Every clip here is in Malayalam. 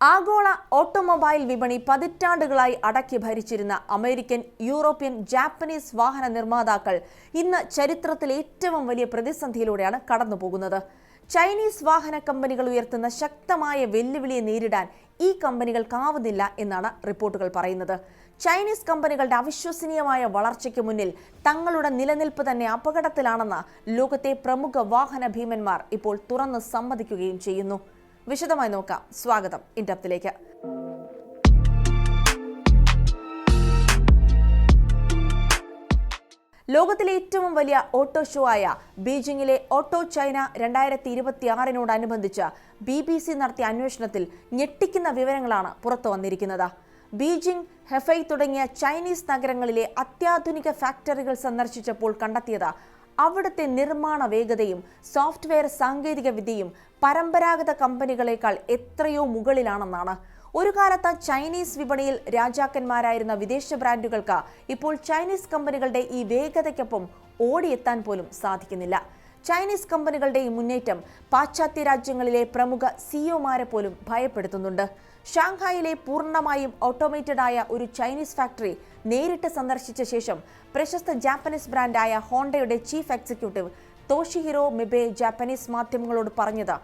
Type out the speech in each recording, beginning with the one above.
ആഗോള ഓട്ടോമൊബൈൽ വിപണി പതിറ്റാണ്ടുകളായി അടക്കി ഭരിച്ചിരുന്ന അമേരിക്കൻ, യൂറോപ്യൻ, ജാപ്പനീസ് വാഹന നിർമ്മാതാക്കൾ ഇന്ന് ചരിത്രത്തിലെ ഏറ്റവും വലിയ പ്രതിസന്ധിയിലൂടെയാണ് കടന്നുപോകുന്നത്. ചൈനീസ് വാഹന കമ്പനികൾ ഉയർത്തുന്ന ശക്തമായ വെല്ലുവിളിയെ നേരിടാൻ ഈ കമ്പനികൾക്കാവുന്നില്ല എന്നാണ് റിപ്പോർട്ടുകൾ പറയുന്നത്. ചൈനീസ് കമ്പനികളുടെ അവിശ്വസനീയമായ വളർച്ചയ്ക്ക് മുന്നിൽ തങ്ങളുടെ നിലനിൽപ്പ് തന്നെ അപകടത്തിലാണെന്ന് ലോകത്തെ പ്രമുഖ വാഹന ഭീമന്മാർ ഇപ്പോൾ തുറന്ന് സമ്മതിക്കുകയും ചെയ്യുന്നു. വിശദമായി നോക്കാം. സ്വാഗതം ഇൻഡെപ്തിലേക്ക്. ലോകത്തിലെ ഏറ്റവും വലിയ ഓട്ടോ ഷോ ആയ ബീജിംഗിലെ ഓട്ടോ ചൈന 2026 BBC നടത്തിയ അന്വേഷണത്തിൽ ഞെട്ടിക്കുന്ന വിവരങ്ങളാണ് പുറത്തു വന്നിരിക്കുന്നത്. ബീജിംഗ്, ഹെഫൈ തുടങ്ങിയ ചൈനീസ് നഗരങ്ങളിലെ അത്യാധുനിക ഫാക്ടറികൾ സന്ദർശിച്ചപ്പോൾ കണ്ടെത്തിയത് അവിടുത്തെ നിർമ്മാണ വേഗതയും സോഫ്റ്റ്വെയർ സാങ്കേതിക വിദ്യയും പരമ്പരാഗത കമ്പനികളെക്കാൾ എത്രയോ മുകളിലാണെന്നാണ്. ഒരു കാലത്ത് ചൈനീസ് വിപണിയിൽ രാജാക്കന്മാരായിരുന്ന വിദേശ ബ്രാൻഡുകൾക്ക് ഇപ്പോൾ ചൈനീസ് കമ്പനികളുടെ ഈ വേഗതയ്ക്കൊപ്പം ഓടിയെത്താൻ പോലും സാധിക്കുന്നില്ല. ചൈനീസ് കമ്പനികളുടെ ഈ മുന്നേറ്റം പാശ്ചാത്യ രാജ്യങ്ങളിലെ പ്രമുഖ സിഇഒമാരെ പോലും ഭയപ്പെടുത്തുന്നുണ്ട്. ഷാങ്ഹായിലെ പൂർണ്ണമായും ഓട്ടോമേറ്റഡ് ആയ ഒരു ചൈനീസ് ഫാക്ടറി നേരിട്ട് സന്ദർശിച്ച ശേഷം പ്രശസ്ത ജാപ്പനീസ് ബ്രാൻഡായ ഹോണ്ടയുടെ ചീഫ് എക്സിക്യൂട്ടീവ് തോഷിഹിറോ മിബെ ജാപ്പനീസ് മാധ്യമങ്ങളോട് പറഞ്ഞത്,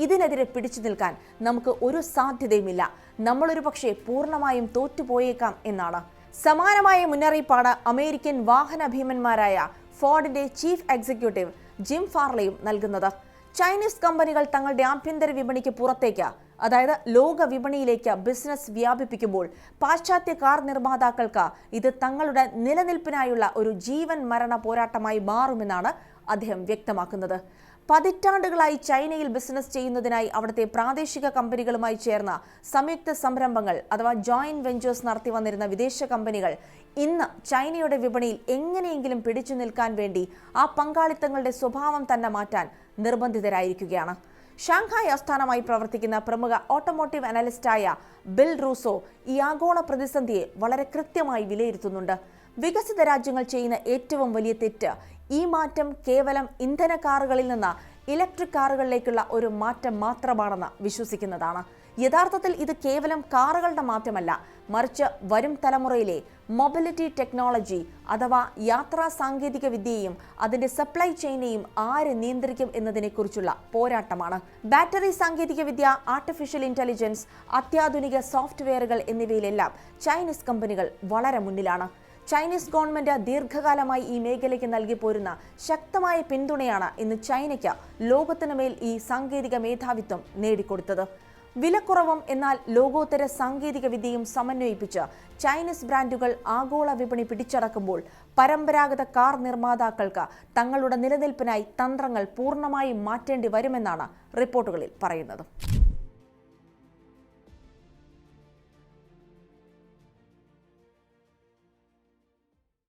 ഇതിനെതിരെ പിടിച്ചു നിൽക്കാൻ നമുക്ക് ഒരു സാധ്യതയുമില്ല, നമ്മളൊരു പക്ഷേ പൂർണ്ണമായും തോറ്റുപോയേക്കാം എന്നാണ്. സമാനമായ മുന്നറിയിപ്പാണ് അമേരിക്കൻ വാഹന ഭീമന്മാരായ ഫോർഡിന്റെ ചീഫ് എക്സിക്യൂട്ടീവ് ജിം ഫാർലെയും നൽകുന്നത്. ചൈനീസ് കമ്പനികൾ തങ്ങളുടെ ആഭ്യന്തര വിപണിക്ക് പുറത്തേക്ക്, അതായത് ലോക വിപണിയിലേക്ക് ബിസിനസ് വ്യാപിപ്പിക്കുമ്പോൾ പാശ്ചാത്യ കാർ നിർമ്മാതാക്കൾക്ക് ഇത് തങ്ങളുടെ നിലനിൽപ്പിനായുള്ള ഒരു ജീവൻ മരണ പോരാട്ടമായി മാറുമെന്നാണ് അദ്ദേഹം വ്യക്തമാക്കുന്നത്. പതിറ്റാണ്ടുകളായി ചൈനയിൽ ബിസിനസ് ചെയ്യുന്നതിനായി അവിടുത്തെ പ്രാദേശിക കമ്പനികളുമായി ചേർന്ന സംയുക്ത സംരംഭങ്ങൾ അഥവാ ജോയിന്റ് വെഞ്ചേഴ്സ് നടത്തി വന്നിരുന്ന വിദേശ കമ്പനികൾ ഇന്ന് ചൈനയുടെ വിപണിയിൽ എങ്ങനെയെങ്കിലും പിടിച്ചു നിൽക്കാൻ വേണ്ടി ആ പങ്കാളിത്തങ്ങളുടെ സ്വഭാവം തന്നെ മാറ്റാൻ നിർബന്ധിതരായിരിക്കുകയാണ്. ഷാങ്ഹായ് ആസ്ഥാനമായി പ്രവർത്തിക്കുന്ന പ്രമുഖ ഓട്ടോമോട്ടീവ് അനലിസ്റ്റായ ബിൽ റൂസോ ഈ ആഗോള പ്രതിസന്ധിയെ വളരെ കൃത്യമായി വിലയിരുത്തുന്നുണ്ട്. വികസിത രാജ്യങ്ങൾ ചെയ്യുന്ന ഏറ്റവും വലിയ തെറ്റ് ഈ മാറ്റം കേവലം ഇന്ധന കാറുകളിൽ നിന്ന് ഇലക്ട്രിക് കാറുകളിലേക്കുള്ള ഒരു മാറ്റം മാത്രമാണെന്ന് വിശ്വസിക്കുന്നതാണ്. യഥാർത്ഥത്തിൽ ഇത് കേവലം കാറുകളുടെ മാറ്റമല്ല, മറിച്ച് വരും തലമുറയിലെ മൊബിലിറ്റി ടെക്നോളജി അഥവാ യാത്രാ സാങ്കേതിക വിദ്യയും അതിന്റെ സപ്ലൈ ചെയിനെയും ആര് നിയന്ത്രിക്കും എന്നതിനെക്കുറിച്ചുള്ള പോരാട്ടമാണ്. ബാറ്ററി സാങ്കേതിക വിദ്യ, ആർട്ടിഫിഷ്യൽ ഇന്റലിജൻസ്, അത്യാധുനിക സോഫ്റ്റ്വെയറുകൾ എന്നിവയിലെല്ലാം ചൈനീസ് കമ്പനികൾ വളരെ മുന്നിലാണ്. ചൈനീസ് ഗവൺമെന്റ് ദീർഘകാലമായി ഈ മേഖലയ്ക്ക് നൽകി പോരുന്ന ശക്തമായ പിന്തുണയാണ് ഇന്ന് ചൈനയ്ക്ക് ലോകത്തിനു മേൽ ഈ സാങ്കേതിക മേധാവിത്വം നേടിക്കൊടുത്തത്. വിലക്കുറവും എന്നാൽ ലോകോത്തര സാങ്കേതിക വിദ്യയും സമന്വയിപ്പിച്ച് ചൈനീസ് ബ്രാൻഡുകൾ ആഗോള വിപണി പിടിച്ചടക്കുമ്പോൾ പരമ്പരാഗത കാർ നിർമ്മാതാക്കൾക്ക് തങ്ങളുടെ നിലനിൽപ്പിനായി തന്ത്രങ്ങൾ പൂർണ്ണമായും മാറ്റേണ്ടി വരുമെന്നാണ് റിപ്പോർട്ടുകളിൽ പറയുന്നത്.